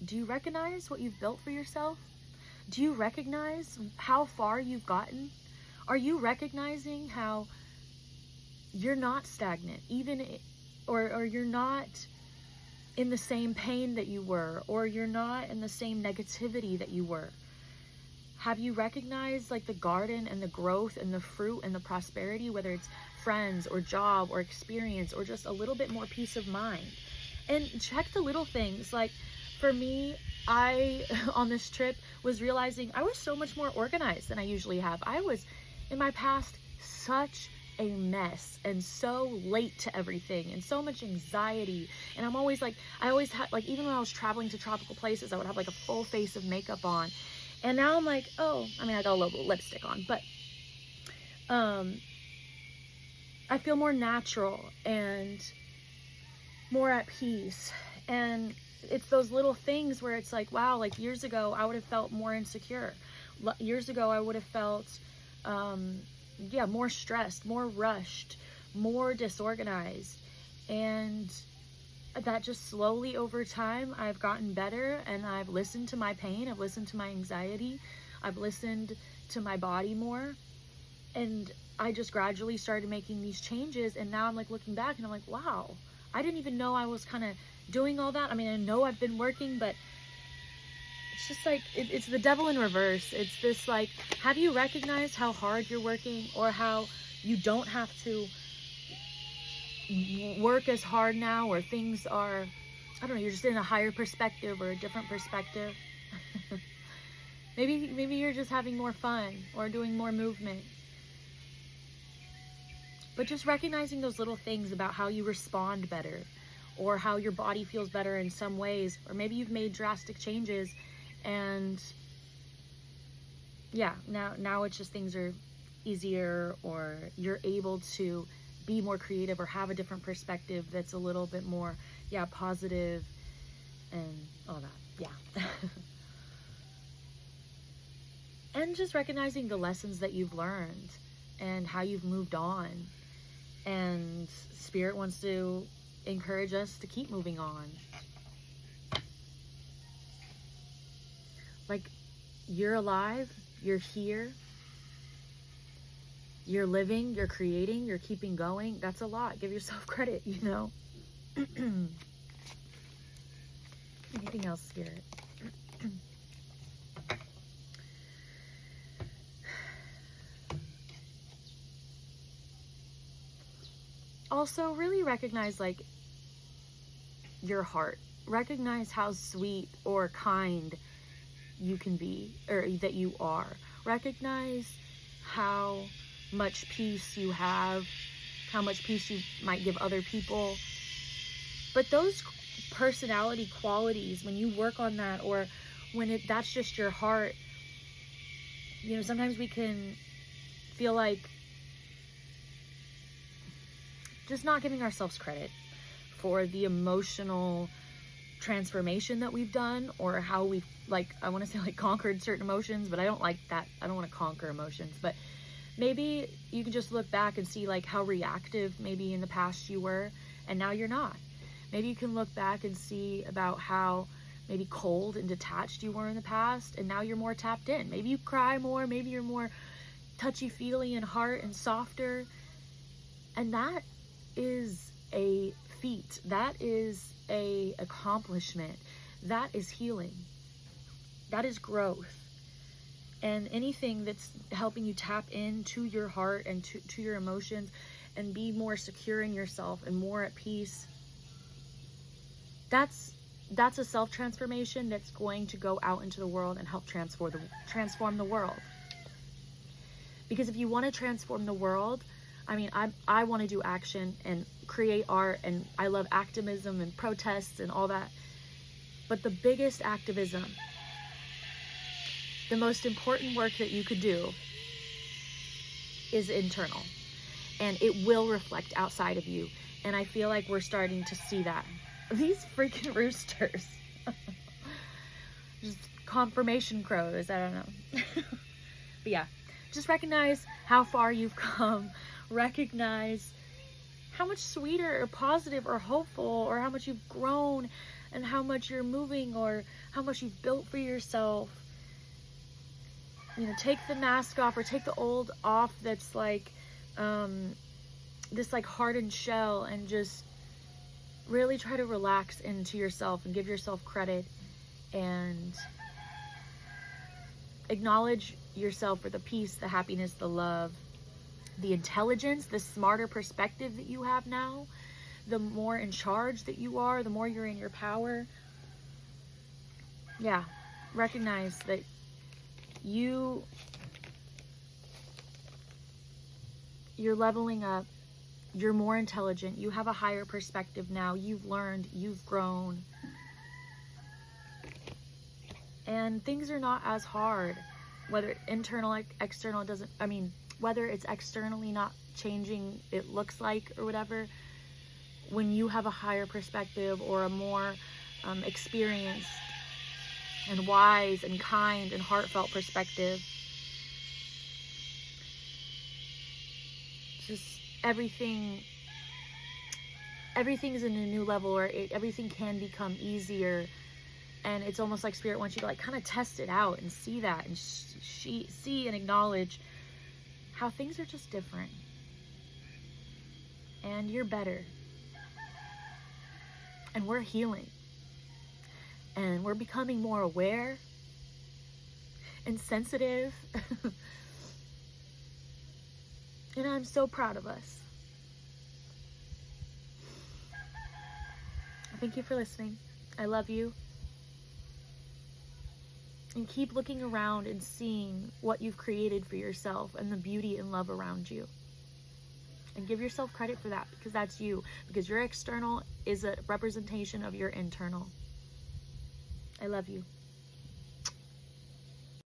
do you recognize what you've built for yourself? Do you recognize how far you've gotten? Are you recognizing how you're not stagnant, or you're not in the same pain that you were, or you're not in the same negativity that you were? Have you recognized like the garden and the growth and the fruit and the prosperity, whether it's friends or job or experience or just a little bit more peace of mind? And check the little things. Like for me, I on this trip was realizing I was so much more organized than I usually have. I was in my past such a mess and so late to everything and so much anxiety, and I'm always like, I always had like, even when I was traveling to tropical places, I would have like a full face of makeup on, and now I'm like, oh, I mean, I got a little lipstick on, but I feel more natural and more at peace. And it's those little things where it's like, wow, like years ago I would have felt more insecure. Years ago I would have felt more stressed, more rushed, more disorganized. And that just slowly over time I've gotten better, and I've listened to my pain, I've listened to my anxiety, I've listened to my body more, and I just gradually started making these changes. And now I'm like looking back and I'm like, wow, I didn't even know I was kind of doing all that. I mean, I know I've been working, but it's just like, it's the devil in reverse. It's this like, have you recognized how hard you're working, or how you don't have to work as hard now, or things are, I don't know, you're just in a higher perspective or a different perspective. maybe you're just having more fun or doing more movement. But just recognizing those little things about how you respond better, or how your body feels better in some ways, or maybe you've made drastic changes, and yeah, now it's just things are easier, or you're able to be more creative or have a different perspective that's a little bit more, positive and all that. Yeah. And just recognizing the lessons that you've learned and how you've moved on. And Spirit wants to encourage us to keep moving on. Like, you're alive, you're here, you're living, you're creating, you're keeping going. That's a lot. Give yourself credit, you know. Anything else, Spirit? Also, really recognize like your heart. Recognize how sweet or kind you can be, or that you are. Recognize how much peace you have, how much peace you might give other people. But those personality qualities, when you work on that, or when that's just your heart, you know, sometimes we can feel like just not giving ourselves credit for the emotional transformation that we've done, or how we've, like, I want to say like conquered certain emotions, but I don't like that. I don't want to conquer emotions, but maybe you can just look back and see like how reactive maybe in the past you were, and now you're not. Maybe you can look back and see about how maybe cold and detached you were in the past, and now you're more tapped in. Maybe you cry more, maybe you're more touchy-feely in heart and softer. And that is a feat. That is a accomplishment. That is healing. That is growth. And anything that's helping you tap into your heart and to your emotions and be more secure in yourself and more at peace, that's a self-transformation that's going to go out into the world and help transform the world. Because if you want to transform the world, I mean, I want to do action and create art, and I love activism and protests and all that. But the biggest activism, the most important work that you could do is internal. And it will reflect outside of you. And I feel like we're starting to see that. These freaking roosters. Just confirmation crows, I don't know. But yeah, just recognize how far you've come. Recognize how much sweeter or positive or hopeful, or how much you've grown and how much you're moving or how much you've built for yourself. You know, take the mask off, or take the old off that's like this like hardened shell, and just really try to relax into yourself and give yourself credit and acknowledge yourself for the peace, the happiness, the love, the intelligence, the smarter perspective that you have now. The more in charge that you are, the more you're in your power. Yeah, recognize that you're leveling up. You're more intelligent. You have a higher perspective now. You've learned. You've grown. And things are not as hard. Whether internal, external, whether it's externally not changing, it looks like, or whatever. When you have a higher perspective, or a more experienced and wise and kind and heartfelt perspective, just everything is in a new level, or everything can become easier. And it's almost like Spirit wants you to like kind of test it out and see that, and see and acknowledge how things are just different, and you're better, and we're healing, and we're becoming more aware and sensitive. And I'm so proud of us. Thank you for listening. I love you. And keep looking around and seeing what you've created for yourself and the beauty and love around you. And give yourself credit for that, because that's you. Because your external is a representation of your internal. I love you.